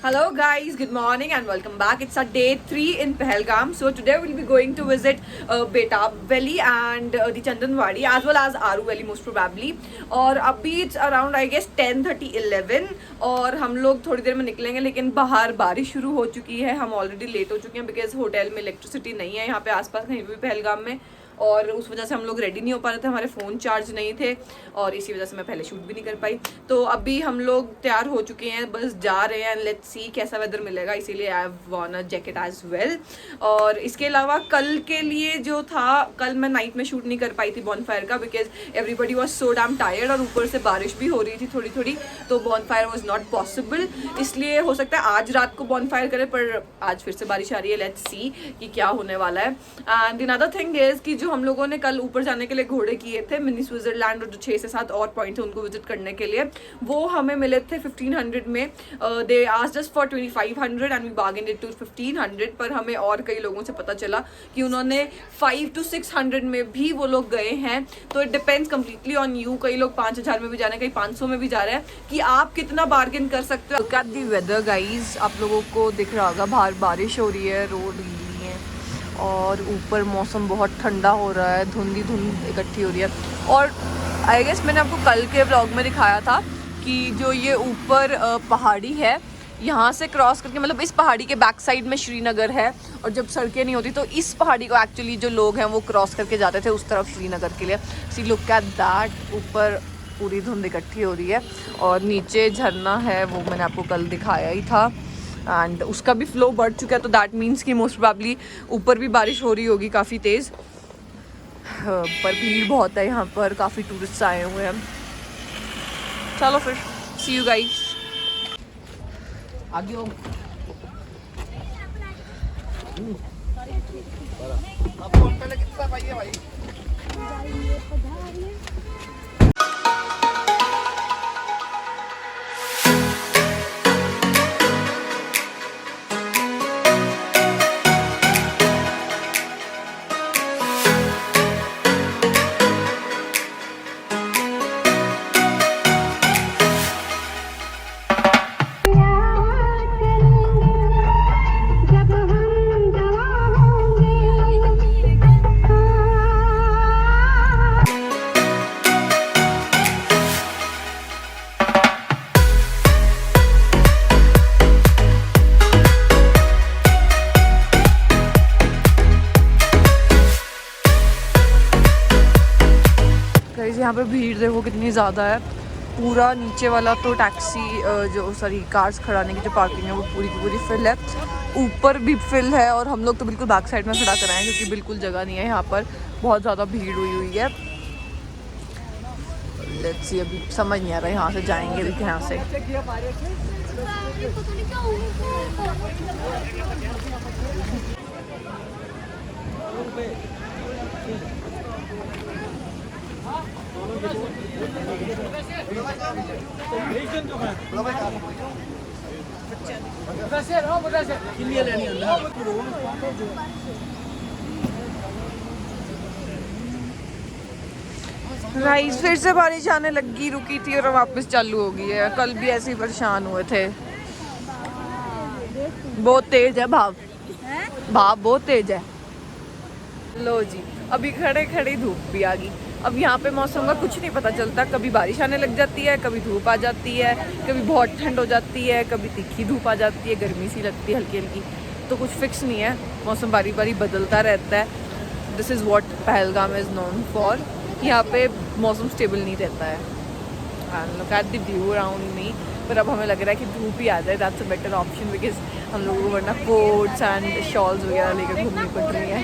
Hello guys, good morning and welcome back. It's our day 3 in Pahalgam. So today we'll be going to visit Betab Valley and the Chandanwadi as well as Aru Valley most probably. और अभी it's around I guess 10:30 11 और हम लोग थोड़ी देर में निकलेंगे, लेकिन बाहर बारिश शुरू हो चुकी है. हम ऑलरेडी लेट हो चुके हैं बिकॉज होटल में इलेक्ट्रिसिटी नहीं है यहाँ पे आसपास कहीं भी पहलगाम में, और उस वजह से हम लोग रेडी नहीं हो पा रहे थे. हमारे फ़ोन चार्ज नहीं थे और इसी वजह से मैं पहले शूट भी नहीं कर पाई. तो अभी हम लोग तैयार हो चुके हैं, बस जा रहे हैं. लेट्स सी कैसा वेदर मिलेगा, इसीलिए I have worn a jacket as well. और इसके अलावा कल के लिए जो था, कल मैं नाइट में शूट नहीं कर पाई थी बॉनफायर का because everybody was so damn tired और ऊपर से बारिश भी हो रही थी थोड़ी थोड़ी, तो बॉनफायर वॉज नॉट पॉसिबल. इसलिए हो सकता है आज रात को बॉनफायर करें, पर आज फिर से बारिश आ रही है. लेट्स सी कि क्या होने वाला है. एंड अनदर थिंग इज कि जो हम लोगों ने कल ऊपर जाने के लिए घोड़े किए थे मिनी स्विट्जरलैंड और जो 6 से 7 और पॉइंट थे उनको विजिट करने के लिए, वो हमें मिले थे 1500 में. They asked us for 2500 and we bargained it to 1500, पर हमें और कई लोगों से पता चला कि उन्होंने 5 to 600 में भी वो लोग गए हैं. तो it depends completely on you. कई लोग 5000 में भी जा रहे हैं, कई 500 में भी जा रहे हैं, कि आप कितना बार्गेन कर सकते हो. Look at the weather guys, आप लोगों को दिख रहा होगा बाहर बारिश हो रही है, रोड गीली है और ऊपर मौसम बहुत ठंडा हो रहा है, धुंध इकट्ठी हो रही है. और आई गेस मैंने आपको कल के व्लॉग में दिखाया था कि जो ये ऊपर पहाड़ी है, यहाँ से क्रॉस करके, मतलब इस पहाड़ी के बैक साइड में श्रीनगर है, और जब सड़कें नहीं होती तो इस पहाड़ी को एक्चुअली जो लोग हैं वो क्रॉस करके जाते थे उस तरफ श्रीनगर के लिए. सी लुक एट दैट, ऊपर पूरी धुंध इकट्ठी हो रही है और नीचे झरना है, वो मैंने आपको कल दिखाया ही था. एंड उसका भी फ्लो बढ़ चुका है, तो दैट मीन्स कि मोस्ट प्रोबेबली ऊपर भी बारिश हो रही होगी काफ़ी तेज़. पर भीड़ बहुत है यहाँ पर, काफ़ी टूरिस्ट आए हुए हैं. चलो फिर सी यू गाइस. आगे हो भाई. यहाँ पे भीड़ देखो कितनी ज़्यादा है. पूरा नीचे वाला तो टैक्सी कार्स खड़ाने की जो पार्किंग है वो पूरी की पूरी फिल है. ऊपर भी फिल है और हम लोग तो बिल्कुल बैक साइड में खड़ा कराएं क्योंकि बिल्कुल जगह नहीं है यहाँ पर. बहुत ज़्यादा भीड़ हुई है. लेट्स सी, अभी समझ नहीं आ रहा यहाँ से जाएंगे भी यहाँ से. गाइस फिर से बारिश आने लगी, रुकी थी और वापस चालू हो गई है. कल भी ऐसे ही परेशान हुए थे. बहुत तेज है भाव बहुत तेज है. लो जी, अभी खड़े खड़े धूप भी आ गई. अब यहाँ पे मौसम का कुछ नहीं पता चलता, कभी बारिश आने लग जाती है, कभी धूप आ जाती है, कभी बहुत ठंड हो जाती है, कभी तीखी धूप आ जाती है, गर्मी सी लगती है हल्की हल्की. तो कुछ फिक्स नहीं है, मौसम बारी बारी बदलता रहता है. This is what Pahalgam is known for. यहाँ पे मौसम स्टेबल नहीं रहता है. And look at the view around me. पर अब हमें लग रहा है कि धूप ही आ जाए, that's a better option because हम लोगों को वरना कोट्स एंड शॉल्स वगैरह लेकर घूमनी पड़ रही है.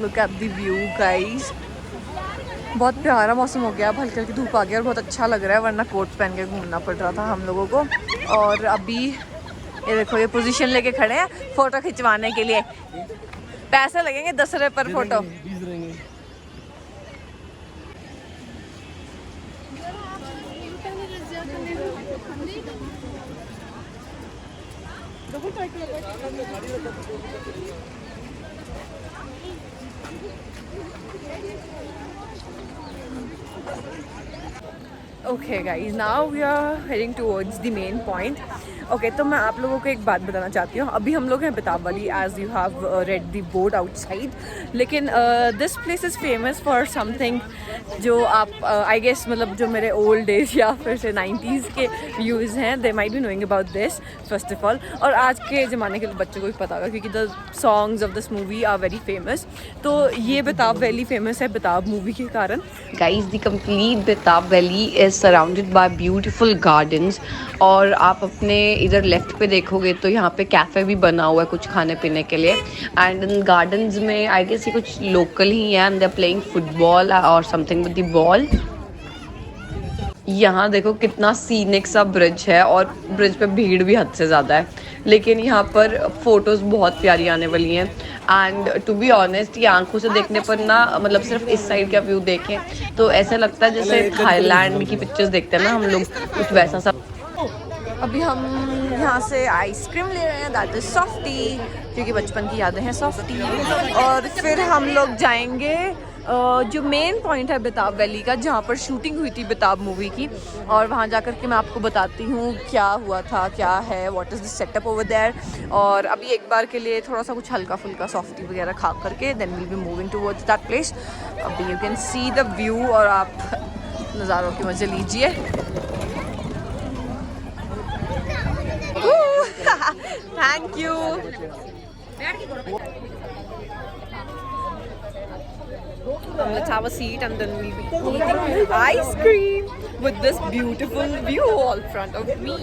Look at the view guys, बहुत प्यारा मौसम हो गया. अब हल्की हल्की धूप आ गया और बहुत अच्छा लग रहा है, वरना कोट पहन के घूमना पड़ रहा था हम लोगों को. और अभी ये देखो, ये पोजीशन लेके खड़े हैं फ़ोटो खिंचवाने के लिए. पैसे लगेंगे 10 रुपये पर photo. Okay guys, now we are heading towards the main point. Okay, तो मैं आप लोगों को एक बात बताना चाहती हूँ. अभी हम लोग हैं बेताब वाली, as you have read the board outside. लेकिन this place is famous for something जो आप I guess मतलब जो मेरे old days या फिर से 90s के views हैं, they might be knowing about this first of all. और आज के ज़माने के बच्चों को भी पता होगा क्योंकि the songs of this movie are very famous. तो ये बेताब वैली famous है बेताब movie के कारण. Guys, the complete Betab Valley is surrounded by beautiful gardens. और आप अपने इधर लेफ्ट पे देखोगे तो यहाँ पे कैफ़े भी बना हुआ है कुछ खाने पीने के लिए. एंड इन गार्डन्स में आई गेस ये कुछ लोकल ही है and they are playing football और समथिंग विद द बॉल. यहाँ देखो कितना सीनिक सा ब्रिज है और ब्रिज पे भीड़ भी हद से ज़्यादा है, लेकिन यहाँ पर फ़ोटोज़ बहुत प्यारी आने वाली हैं. एंड टू बी ऑनेस्ट ये आंखों से देखने पर ना मतलब सिर्फ इस साइड का व्यू देखें तो ऐसा लगता है जैसे थाईलैंड की पिक्चर्स देखते हैं ना हम लोग, कुछ वैसा सा. अभी हम यहाँ से आइसक्रीम ले रहे हैं, दैट इज़ सॉफ्टी, क्योंकि बचपन की यादें हैं सॉफ्टी. और फिर हम लोग जाएंगे जो मेन पॉइंट है बेताब वैली का, जहाँ पर शूटिंग हुई थी बेताब मूवी की, और वहाँ जाकर के मैं आपको बताती हूँ क्या हुआ था, क्या है, what is the setup over there. और अभी एक बार के लिए थोड़ा सा कुछ हल्का फुल्का सॉफ्टी वगैरह खा करके then will be moving towards that place. अभी you can see the view और आप नज़ारों के मज़े लीजिए. Thank you. Let's have a seat and then we'll be eating ice cream with this beautiful view all front of me.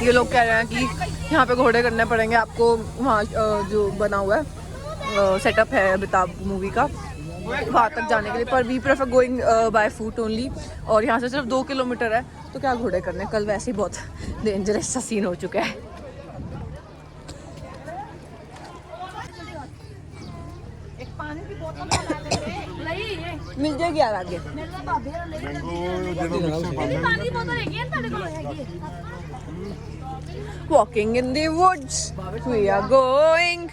ये लोग कह रहे हैं कि यहाँ पे घोड़े करने पड़ेंगे आपको. वहाँ जो बना हुआ है सेटअप है बेताब मूवी का, वहाँ तक जाने के लिए, पर we prefer going by foot only. और यहाँ से सिर्फ 2 किलोमीटर है तो क्या घोड़े करने. कल वैसे ही बहुत डेंजरस सा सीन हो चुका है. एक पानी की बोतल मिल जाएगी यार आगे. Walking in the woods, we are going.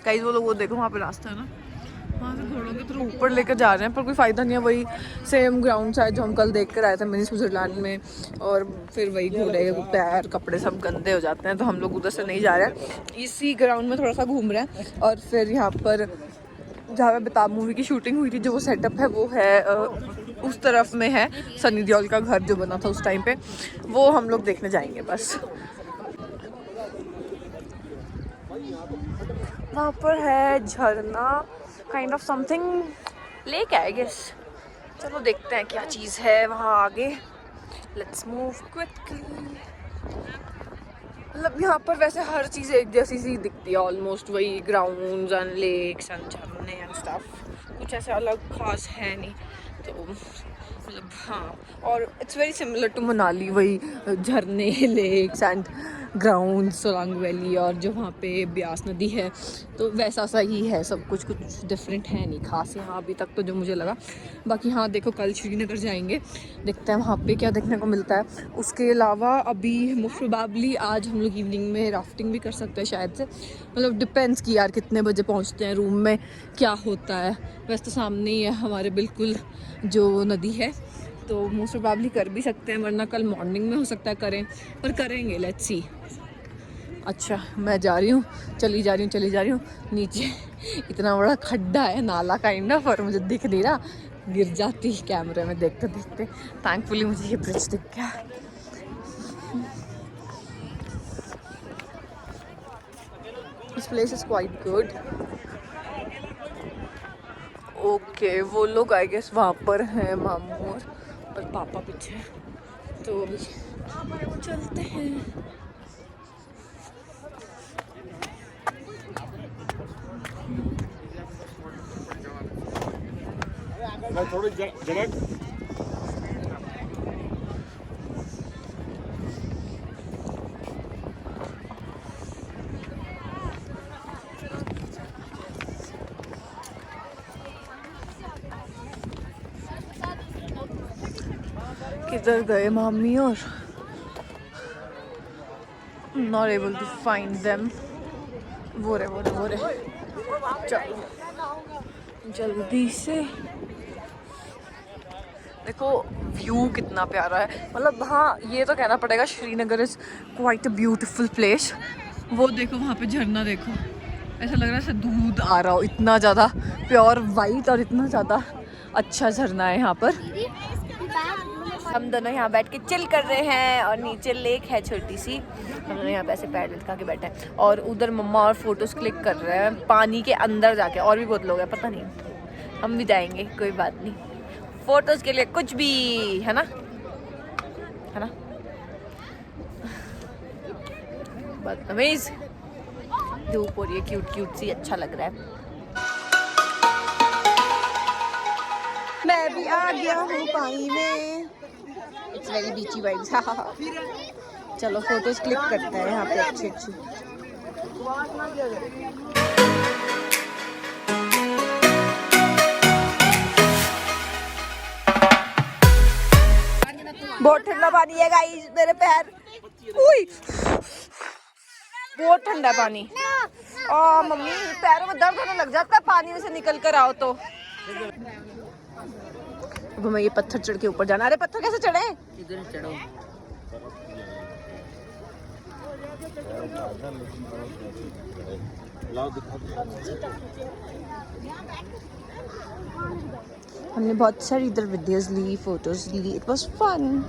कई वो लोग वो देखो वहाँ पे रास्ता है ना, वहाँ से घोड़ों के थ्रू ऊपर लेकर जा रहे हैं, पर कोई फ़ायदा नहीं है. वही सेम ग्राउंड शायद जो हम कल देख कर आए थे मिनी स्विट्जरलैंड में, और फिर वही घोड़े पैर कपड़े सब गंदे हो जाते हैं, तो हम लोग उधर से नहीं जा रहे हैं. इसी ग्राउंड में थोड़ा सा घूम रहे हैं. और फिर यहाँ पर जहाँ पे बेताब मूवी की शूटिंग हुई थी, जो वो सेटअप है वो है उस तरफ में है सनी देओल का घर जो बना था उस टाइम पे, वो हम लोग देखने जाएंगे बस. वहाँ पर है झरना, kind of something lake I guess. चलो देखते हैं क्या चीज़ है वहाँ आगे. Let's move quickly. मतलब यहाँ पर वैसे हर चीज़ एक जैसी सी दिखती है ऑलमोस्ट, वही ग्राउंड्स एंड लेक्स एंड झरने एंड स्टफ, कुछ ऐसा अलग खास है नहीं. तो मतलब हाँ, और it's very similar to Manali, वही झरने lakes and ground Solang valley, और जो वहाँ पे ब्यास नदी है तो वैसा सा ही है सब कुछ, कुछ डिफरेंट है नहीं खास यहाँ अभी तक तो जो मुझे लगा. बाकी हाँ देखो कल श्रीनगर जाएंगे, देखते हैं वहाँ पे क्या देखने को मिलता है. उसके अलावा अभी मोस्ट प्रोबेबली आज हम लोग इवनिंग में राफ्टिंग भी कर सकते हैं शायद से, मतलब डिपेंड्स कि यार कितने बजे पहुँचते हैं, रूम में क्या होता है. वैसे तो सामने ही है हमारे बिल्कुल जो नदी है, तो मोस्ट प्रोबेबली कर भी सकते हैं, वरना कल मॉर्निंग में हो सकता है करें, पर करेंगे. Let's see. अच्छा मैं जा रही हूँ, चली जा रही हूँ. नीचे इतना बड़ा खड्डा है, नाला काइंड ऑफ, और मुझे दिख नहीं रहा, गिर जाती कैमरे में देखते देखते. थैंकफुली मुझे ये ब्रिज दिख गया. This place is quite good. Okay वो लोग आई गेस वहाँ पर हैं मामू और पापा पीछे, तो अभी चलते हैं. थोड़ी जगह किधर गए मम्मी और not able to find them. वो रहे चलो जल्दी से। देखो व्यू कितना प्यारा है, मतलब हाँ ये तो कहना पड़ेगा Srinagar is quite a beautiful place. वो देखो वहाँ पे झरना, देखो ऐसा लग रहा है जैसे दूध आ रहा हो, इतना ज़्यादा प्योर वाइट और इतना ज़्यादा अच्छा झरना है यहाँ पर। हम दोनों यहाँ बैठ के चिल कर रहे हैं और नीचे लेक है छोटी सी। हम दोनों यहाँ पे ऐसे पैर लटका के बैठे हैं और उधर मम्मा और फोटोज क्लिक कर रहे हैं पानी के अंदर जाके। और भी बहुत लोग हैं, पता नहीं, हम भी जाएंगे, कोई बात नहीं, फोटोज के लिए कुछ भी, है ना, है ना। बदतमीज धूप हो रही है, क्यूट क्यूट सी, अच्छा लग रहा है। मैं भी आ गया हूँ पानी में। इट्स वेरी बीची वाइब्स। चलो फोटोज क्लिक करते हैं यहाँ पे अच्छी अच्छी। बहुत ठंडा पानी है गाइस, मेरे पैर, उई बहुत ठंडा पानी। मम्मी पैरों में दर्द होने लग जाता है पानी में से निकल कर आओ तो। अब हमें ये पत्थर चढ़ के ऊपर जाना। अरे पत्थर कैसे चढ़े? इधर चढ़ो। हमने बहुत सारी इधर वीडियोस ली, फोटोज ली, इट वाज फन।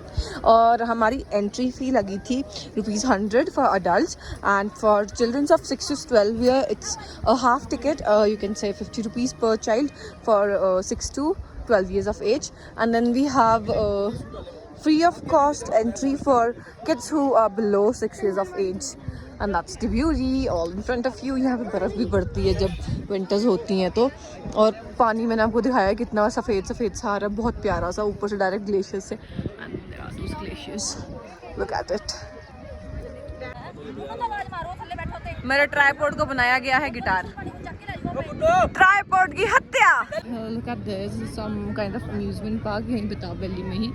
और हमारी एंट्री फी लगी थी ₹100 for adults and for childrens of 6 to 12 year it's a half ticket, you can say ₹50 per child for 6 to 12 years of age, and then we have free of cost entry for kids who are below 6 years of age, and that's the beauty all in front of you. यहाँ पे बर्फ़ भी पड़ती है जब winters होती हैं तो। और पानी मैंने आपको दिखाया कितना सफ़ेद सफ़ेद सा आ रहा है, बहुत प्यारा सा, ऊपर से डायरेक्ट ग्लेशियर्स से। and there are those glaciers, look at it। मेरे ट्राइपॉड को बनाया गया है गिटार, ट्राइपॉड की हत्या। Look at this, some kind of amusement park यहीं बेताब वैली में ही।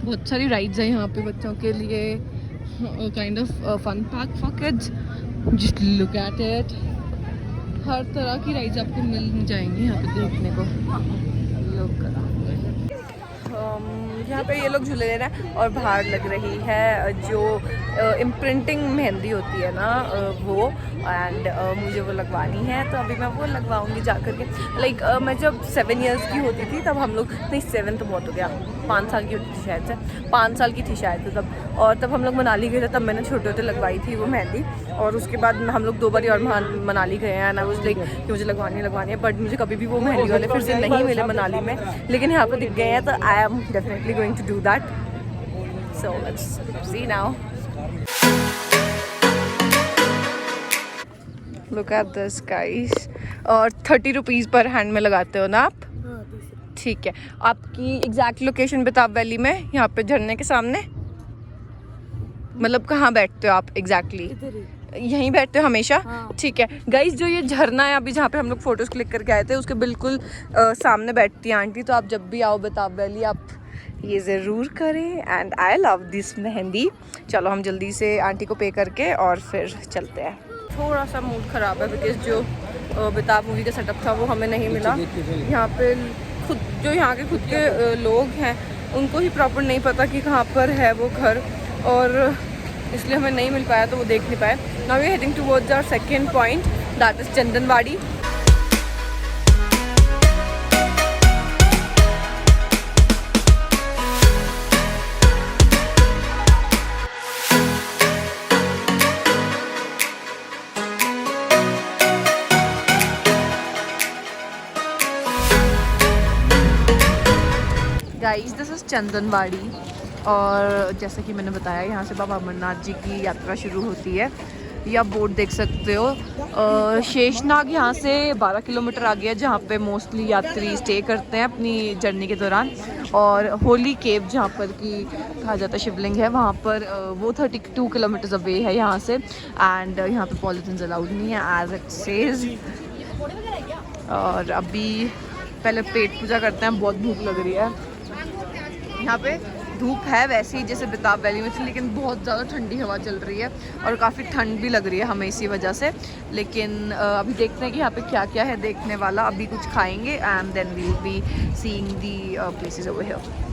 बहुत सारी राइड्स हैं यहाँ पे बच्चों के लिए, kind of fun park for kids. Just look at it, हर तरह की राइड्स आपको मिल जाएंगी यहाँ पे देखने को। लोग यहाँ पे ये लोग झूले ले रहे हैं और बाहर लग रही है जो इम्प्रिंटिंग मेहंदी होती है ना वो, एंड मुझे वो लगवानी है तो अभी मैं वो लगवाऊंगी जा कर के। लाइक मैं जब 7 years की होती थी तब हम लोग, नहीं 7 तो बहुत हो गया, 5 साल की होती थी शायद से, 5 साल की थी शायद से तब, और तब हम लोग मनाली गए थे, तब मैंने छोटे होते लगवाई थी वो मेहंदी। और उसके बाद हम लोग 2 बार और मनाली गए हैं, एंड आई वाज लाइक कि मुझे लगवानी है, बट मुझे कभी भी वो मेहंदी वाले फिर से नहीं मिले मनाली में, लेकिन यहाँ पर दिख गए हैं तो I am definitely going to do that. So let's see now. Look at this guys. और ₹30 पर हैंड में लगाते हो ना आप? ठीक है। आपकी एग्जैक्ट लोकेशन बेताब वैली में, यहाँ पे झरने के सामने, मतलब कहाँ बैठते हो आप एग्जैक्टली? यहीं बैठते हो हमेशा? ठीक है गाइस, जो ये झरना है अभी जहाँ पे हम लोग फोटोज क्लिक करके आए थे उसके बिल्कुल सामने बैठती है आंटी। तो आप जब भी आओ बेताब वैली आप ये ज़रूर करें, and I love this mehndi. चलो हम जल्दी से आंटी को पे करके और फिर चलते हैं। थोड़ा सा मूड ख़राब है बिकॉज जो बेताब मूवी का सेटअप था वो हमें नहीं मिला। यहाँ पे खुद जो यहाँ के खुद के लोग हैं उनको ही प्रॉपर नहीं पता कि कहाँ पर है वो घर, और इसलिए हमें नहीं मिल पाया तो वो देख नहीं पाए। Now we are heading towards our second point, that is Chandanwari. Guys this is Chandanwari, और जैसा कि मैंने बताया यहाँ से बाबा अमरनाथ जी की यात्रा शुरू होती है। ये आप बोर्ड देख सकते हो। शेषनाग यहाँ से 12 किलोमीटर आगे है जहाँ पे मोस्टली यात्री स्टे करते हैं अपनी जर्नी के दौरान। और होली केव जहाँ पर कि कहा जाता है शिवलिंग है, वहाँ पर वो 32 किलोमीटर्स अवे है यहाँ से। एंड यहाँ पे पॉलीथीन अलाउड नहीं है एज इट सेज। और अभी पहले पेट पूजा करते हैं, बहुत भूख लग रही है। यहाँ पे धूप है वैसे ही जैसे बेताब वैली में थी, लेकिन बहुत ज़्यादा ठंडी हवा चल रही है और काफ़ी ठंड भी लग रही है हमें इसी वजह से। लेकिन अभी देखते हैं कि यहाँ पे क्या क्या है देखने वाला। अभी कुछ खाएंगे and then we will be seeing the places over here.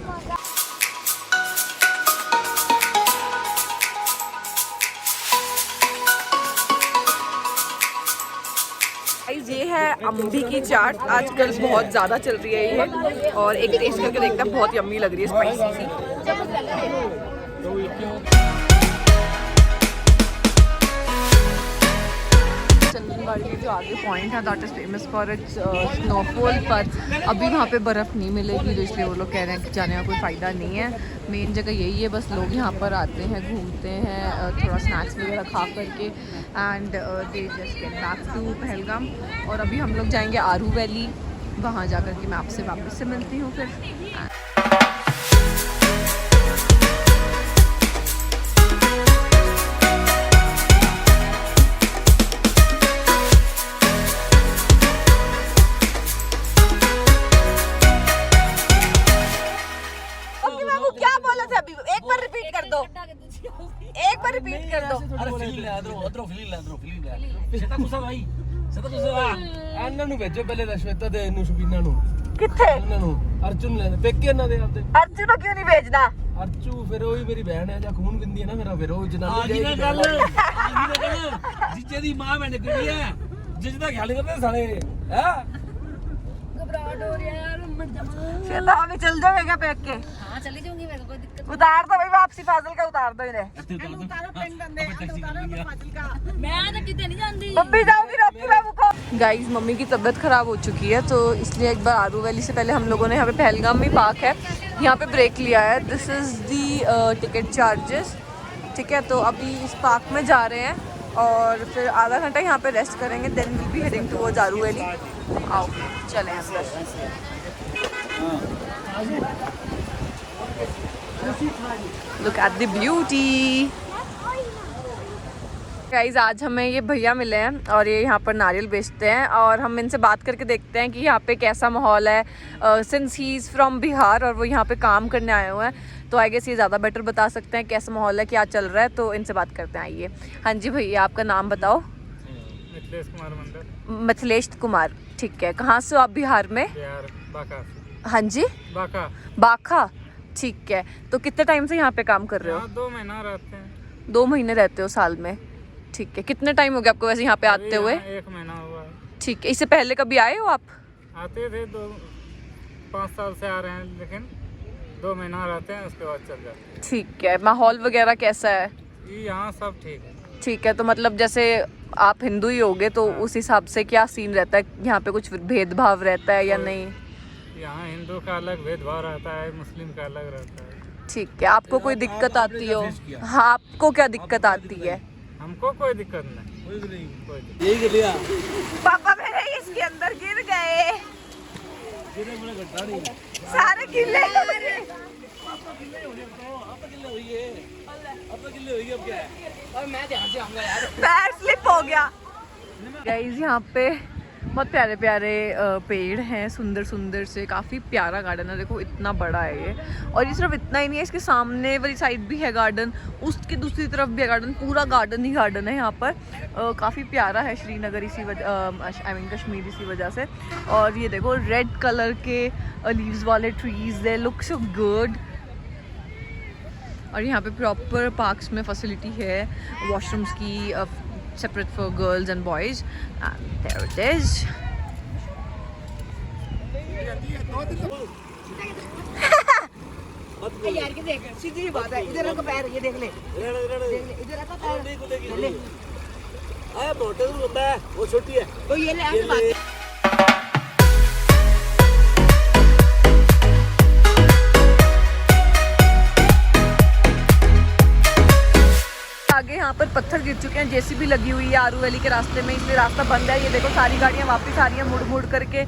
ये है अम्बी की चाट, आजकल बहुत ज़्यादा चल रही है ये, और एक टेस्ट करके देखता है, बहुत यम्मी लग रही है, स्पाइसी सी। चंदनवाड़ी के जो आगे पॉइंट है that is famous for its snowfall, पर अभी वहाँ पे बर्फ़ नहीं मिलेगी, तो इसलिए वो लोग कह रहे हैं कि जाने का कोई फ़ायदा नहीं है। मेन जगह यही है, बस लोग यहाँ पर आते हैं, घूमते हैं, थोड़ा स्नैक्स वगैरह खा करके and they just get back to Pahalgam. और अभी हम लोग जाएंगे आरू वैली, वहाँ जा कर के मैं आपसे वापस से मिलती हूँ फिर। क्या बोला था अभी, एक बार रिपीट कर दो, एक बार रिपीट कर दो। अरे फीलिंग ले अदरो फीलिंग ले सेटा कुसा भाई सेटा कुसा ਇਹਨਾਂ ਨੂੰ ਭੇਜੋ ਪਹਿਲੇ ਰਸ਼ਵਤਾ ਦੇ ਨੂੰ ਸ਼ਬੀਨਾ ਨੂੰ किथे ਇਹਨਾਂ ਨੂੰ ਅਰਜੁਨ ਲੈ ਪੇਕੇ ਇਹਨਾਂ ਦੇ ਆਪਦੇ अर्जुन को क्यों नहीं भेजना? ਅਰਜੂ ਫਿਰ ਉਹੀ ਮੇਰੀ ਭੈਣ ਹੈ ਜਾਂ ਖੂਨ ਬਿੰਦੀ ਹੈ ਨਾ ਮੇਰਾ, ਫਿਰ ਉਹ ਜਨਾਨੀ ਜਿਹਨੇ ਗੱਲ ਜਿੱਜੇ ਦੀ ਮਾਂ ਮੈਨੇ ਕੁੜੀ ਹੈ ਜਿੱਜ ਦਾ ਖਿਆਲ ਕਰਦੇ ਸਾਲੇ ਹੈ घबराहट हो रही है यार, मर जाऊंगा। फिर तो अभी चल जाएगा पैक के, हाँ चली जाऊंगी, मेरे को कोई दिक्कत उतार दो भाई, वापसी फाजिल का उतार दो इन्हें। मैं तो कितने नहीं जानती। मम्मी जाऊंगी रॉकी बाबू को। गाइस मम्मी की तबीयत खराब हो चुकी है, तो इसलिए एक बार आरू वैली से पहले हम लोगों ने यहाँ पे पहलगाम में पार्क है, यहाँ पे ब्रेक लिया है। This is the ticket charges, ठीक है। तो अभी इस पार्क में जा रहे हैं और फिर आधा घंटा यहाँ पे रेस्ट करेंगे, then will be heading towards Aru valley. आओ चलें अंदर। Look at the beauty. Guys आज हमें ये भैया मिले हैं और ये यहाँ पर नारियल बेचते हैं, और हम इनसे बात करके देखते हैं कि यहाँ पे कैसा माहौल है। Since he is from Bihar और वो यहाँ पे काम करने आए हुए हैं, तो आई गेस ये ज़्यादा बेटर बता सकते हैं कैसा माहौल है, क्या चल रहा है। तो इनसे बात करते हैं, आइए। हाँ जी भैया, आपका नाम बताओ। मिथिलेश कुमार मंडल, मिथिलेश कुमार, ठीक है। कहाँ से हो आप बिहार में? बिहार बाका। हाँ जी, बाका बाखा, ठीक है। तो कितने टाइम से यहाँ पे काम कर रहे हो? 2 महीना रहते हैं। 2 महीने रहते हो साल में, ठीक है। कितने टाइम हो गया आपको वैसे यहाँ पे आते हुए? 1 महीना हुआ है। ठीक है। इससे पहले कभी आए हो आप? आते थे 5 साल से आ रहे हैं, लेकिन 2 महीना रहते हैं, उसके बाद चल जाते हैं। ठीक है। माहौल वगैरह कैसा है? ये यहाँ सब ठीक है। ठीक है। तो मतलब जैसे आप हिंदू ही होगे, तो उस हिसाब से क्या सीन रहता है यहाँ पे? कुछ भेदभाव रहता है या नहीं? यहाँ हिंदू का अलग भेदभाव रहता है, मुस्लिम का अलग रहता है। ठीक है। आपको कोई दिक्कत आती हो? हाँ, आपको क्या दिक्कत आती है? हमको कोई दिक्कत नहीं, कोई दिक्कत। यही कर लिया पापा मेरे इसके अंदर गिर गए, सारे गिले पैर स्लिप हो गया। गाइस यहाँ पे बहुत प्यारे प्यारे पेड़ हैं, सुंदर सुंदर से, काफ़ी प्यारा गार्डन है। देखो इतना बड़ा है ये, और ये सिर्फ इतना ही नहीं है, इसके सामने वाली साइड भी है गार्डन, उसकी दूसरी तरफ भी है गार्डन, पूरा गार्डन ही गार्डन है यहाँ पर। काफ़ी प्यारा है श्रीनगर इसी वजह, आई मीन कश्मीर इसी वजह से। और ये देखो रेड कलर के लीव्स वाले trees, they look so good. और यहाँ पे प्रॉपर पार्क्स में फैसिलिटी है वॉशरूम्स की, separate for girls and boys, and there it is. यार के देख, सीधी बात है, इधर रखो पैर, ये देख ले, इधर रखो पैर, ले ले। आया मोटे होता है, वो छोटी है। तो ये ले ऐसे बात। आगे यहाँ पर पत्थर गिर चुके हैं, जेसीबी लगी हुई है आरू वैली के रास्ते में, इसलिए रास्ता बंद है। ये देखो सारी गाड़ियाँ वापस आ रही हैं मुड़ मुड़ करके,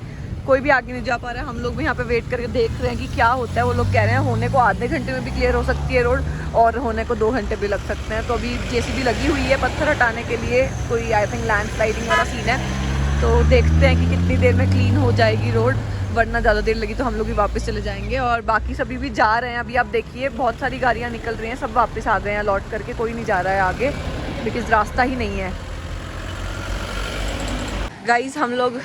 कोई भी आगे नहीं जा पा रहा है। हम लोग भी यहाँ पे वेट करके देख रहे हैं कि क्या होता है। वो लोग कह रहे हैं होने को आधे घंटे में भी क्लियर हो सकती है रोड, और होने को 2 घंटे भी लग सकते हैं। तो अभी जेसीबी लगी हुई है पत्थर हटाने के लिए, कोई आई थिंक लैंड स्लाइडिंग वाला सीन है। तो देखते हैं कि कितनी देर में क्लीन हो जाएगी रोड। वरना ज़्यादा देर लगी तो हम लोग भी वापस चले जाएंगे। और बाकी सभी भी जा रहे हैं अभी, आप देखिए बहुत सारी गाड़ियाँ निकल रही हैं, सब वापस आ गए हैं लौट करके, कोई नहीं जा रहा है आगे बिकॉज़ रास्ता ही नहीं है। गाइस हम लोग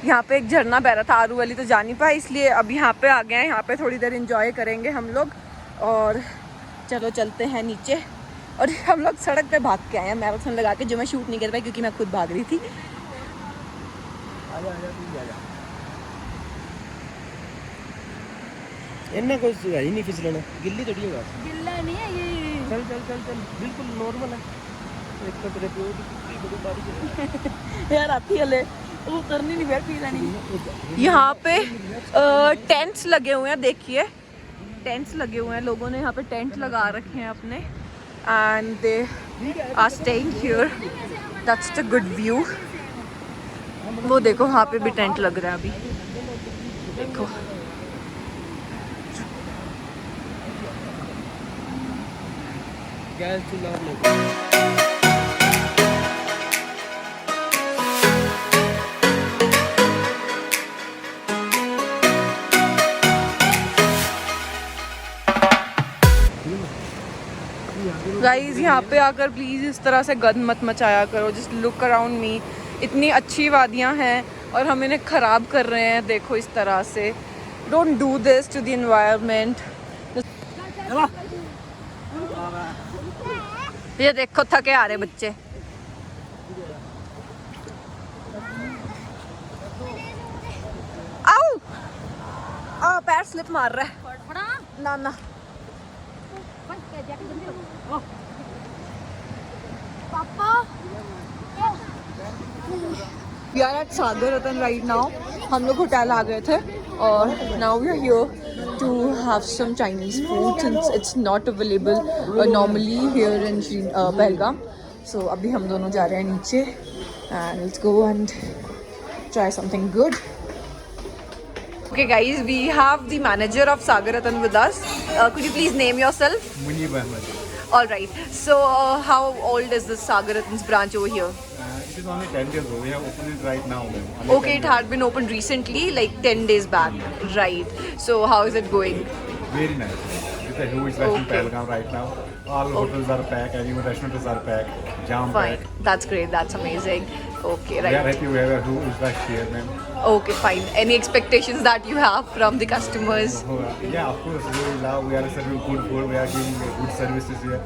यहाँ पे एक झरना बह रहा था, आरू वाली तो जा नहीं पाए, इसलिए अब यहाँ पे आ गए हैं। यहाँ पे थोड़ी देर एंजॉय करेंगे हम लोग और चलो चलते हैं नीचे। और हम लोग सड़क पे भाग के आए हैं मैराथन लगा के, जो मैं शूट नहीं कर पाई क्योंकि मैं खुद भाग रही थी। इन्ना कोई है ही नहीं फिसलना, गिल्ली थोड़ी होगा। गिल्ला नहीं है ये। चल चल चल चल, बिल्कुल नॉर्मल है। एक तो तेरे पे बड़ी बारिश यार आती है वो करनी नहीं बैठ पी जानी। यहाँ पे टेंट्स लगे हुए हैं, देखिए टेंट्स लगे हुए हैं, लोगों ने यहाँ पे टेंट लगा रखे हैं अपने and they are staying here. That's the good view. वो देखो वहाँ पे भी टेंट लग रहा है अभी, देखो गैस चूल्हा गाइज यहाँ पे आकर प्लीज़ इस तरह से गंद मत मचाया करो। जस्ट लुक अराउंड मी, इतनी अच्छी वादियाँ हैं और हम इन्हें ख़राब कर रहे हैं, देखो इस तरह से। Don't do this to the environment. ये देखो थके आ रहे बच्चे। आओ पैर स्लिप मार रहा है ना ना। We are at Sagar Ratan right now. हम लोग होटल आ गए थे और now we are here to have some Chinese food since it's not available normally here in Pahalgam. So अभी हम दोनों जा रहे हैं नीचे and let's go and try something good. Okay guys, we have the manager of Sagar Ratan with us. Could you please name yourself? Munib Ahmed. All right. So how old is this Sagar Ratan's branch over here? It is only 10 days old. We have opened it right now. Okay, it had been opened recently, like 10 days back. Right. So how is it going? Very nice. It's a huge rush in Pahalgam right now. All hotels are packed, and even restaurants are packed. Jam Fine. packed. That's great. That's amazing. Okay, We are right. happy we have a huge rush here, ma'am. Okay, fine. Any expectations that you have from the customers? Yeah, of course. We are serving good food. We are giving good services here.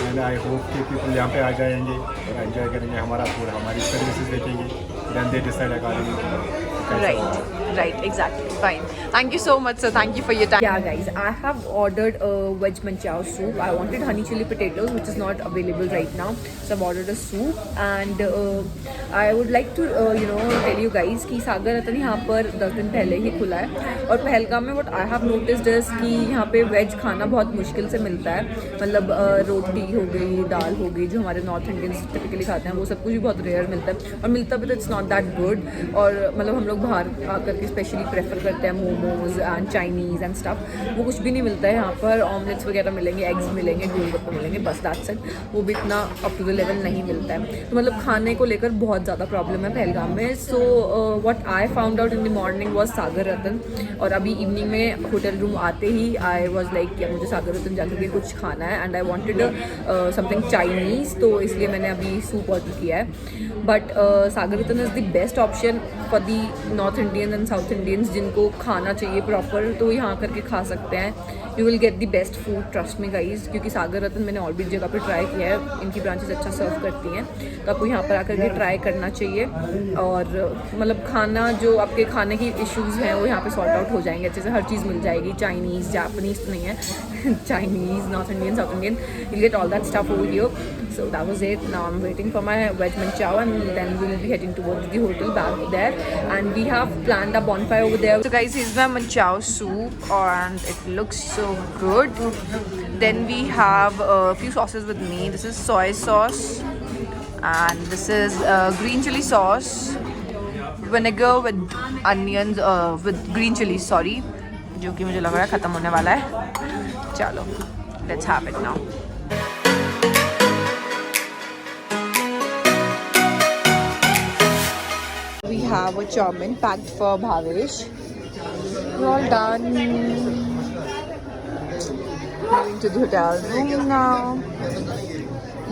And I hope कि people यहाँ पे आ जाएंगे और enjoy करेंगे हमारा food, हमारी services देखेंगे. Then they decide accordingly. Right, exactly. Fine. Thank you so much, sir. Thank you for your time. Yeah, guys, I have ordered a veg manchao soup. I wanted honey chili potatoes, which is not available right now. So I've ordered a soup, and I would like to, tell you guys कि सागर रतन यहाँ पर 10 दिन पहले ही खुला है और पहलगाम में what I have noticed is कि यहाँ पे वेज खाना बहुत मुश्किल से मिलता है। मतलब रोटी हो गई, दाल हो गई, जो हमारे नॉर्थ इंडियंस टिपिकली खाते हैं, वो सब कुछ भी बहुत रेयर मिलता है और मिलता भी तो इट्स नॉट दैट गुड। और मतलब हम लोग बाहर आकर के स्पेशली प्रेफर करते हैं momos and Chinese and stuff, वो कुछ भी नहीं मिलता है यहाँ पर। ऑमलेट्स वगैरह मिलेंगे, एग्स मिलेंगे, गोलगप्पे मिलेंगे, बस दैट्स इट। वो भी इतना अप टू द लेवल नहीं मिलता है, तो मतलब खाने को लेकर बहुत ज़्यादा प्रॉब्लम है पहलगाम में। So what I found out in the morning was Sagar Ratan, और अभी इवनिंग में होटल रूम आते ही आई वाज लाइक कि मुझे सागर रतन जाकर के कुछ खाना है and I wanted something Chinese, तो इसलिए मैंने अभी सूप ऑर्डर किया है। But Sagar Ratan is the best option for the north Indian and south Indians जिनको खाना चाहिए प्रॉपर, तो यहाँ करके खा सकते हैं। You will get the best food, trust me guys, क्योंकि सागर रतन मैंने और भी जगह पे ट्राई किया है, इनकी ब्रांचेस अच्छा सर्व करती हैं, तो आपको यहाँ पर आकर के ट्राई करना चाहिए। और मतलब खाना जो आपके खाने की इश्यूज़ हैं वो यहाँ पे सॉर्ट आउट हो जाएंगे अच्छे से, हर चीज़ मिल जाएगी। चाइनीज़, जापानीज़ तो नहीं है, Chinese, north Indian, south Indian, you'll get all that stuff over here. So that was it. Now I'm waiting for my veg manchao and then we'll be heading towards the hotel back there, and we have planned a bonfire over there. So guys, here's my manchao soup and it looks so good. Then we have a few sauces with me. This is soy sauce and this is green chili sauce, vinegar with onions, with green chili, sorry, जो कि मुझे लग रहा है ख़त्म होने वाला है। चलो let's have it now. We have a chowmin packed for Bhavesh. We're all done. Moving to the hotel room now.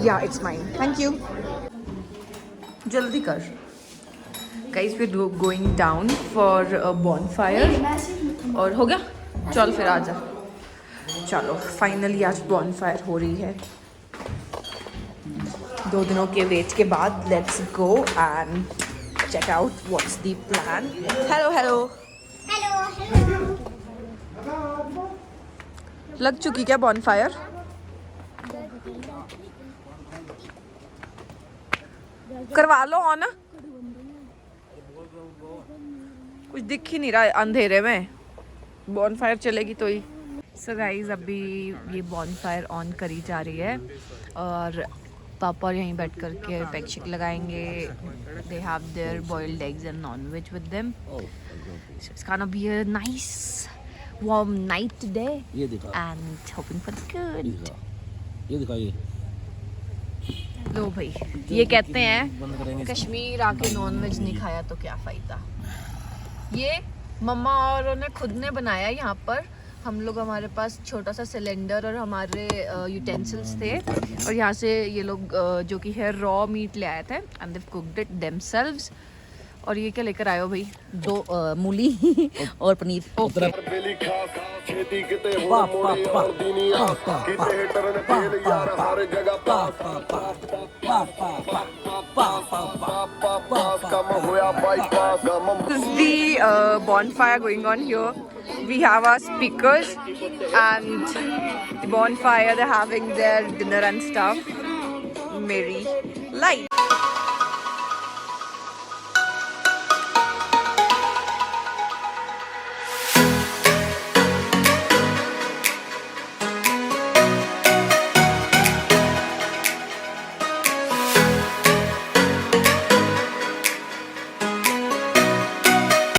Yeah, it's mine. Thank you. Jaldi kar. Guys, we're going down for a bonfire. और हो गया? चल फिर आजा. चलो, finally आज bonfire हो रही है. 2 दिनों के वेट के बाद let's go and check out what's the plan. Hello, hello. लग चुकी क्या bonfire? करवा लो ऑन. कुछ दिख ही नहीं रहा अंधेरे में. bonfire चलेगी तो ही. So guys, अभी ये bonfire ऑन करी जा रही है और पापा और यहीं बैठ कर के पैक शेक लगाएंगे. They have their boiled eggs and non-veg with them. So it's gonna be a nice warm night today ये दिखा, and hoping for the good. ये दिखा ये लो भाई, ये कहते बंद हैं करेंगे. कश्मीर आके नॉन-वेज नहीं खाया तो क्या फ़ायदा. ये मम्मा और ने खुद ने बनाया यहाँ पर. हम लोग, हमारे पास छोटा सा सिलेंडर और हमारे यूटेंसिल्स थे और यहाँ से ये लोग जो कि है रॉ मीट ले आए थे and they cooked it themselves. और ये क्या लेकर आए हो भाई? 2 मूली और paneer. This is the bonfire going on here. We have our speakers and the bonfire. They're having their dinner and stuff. Merry light.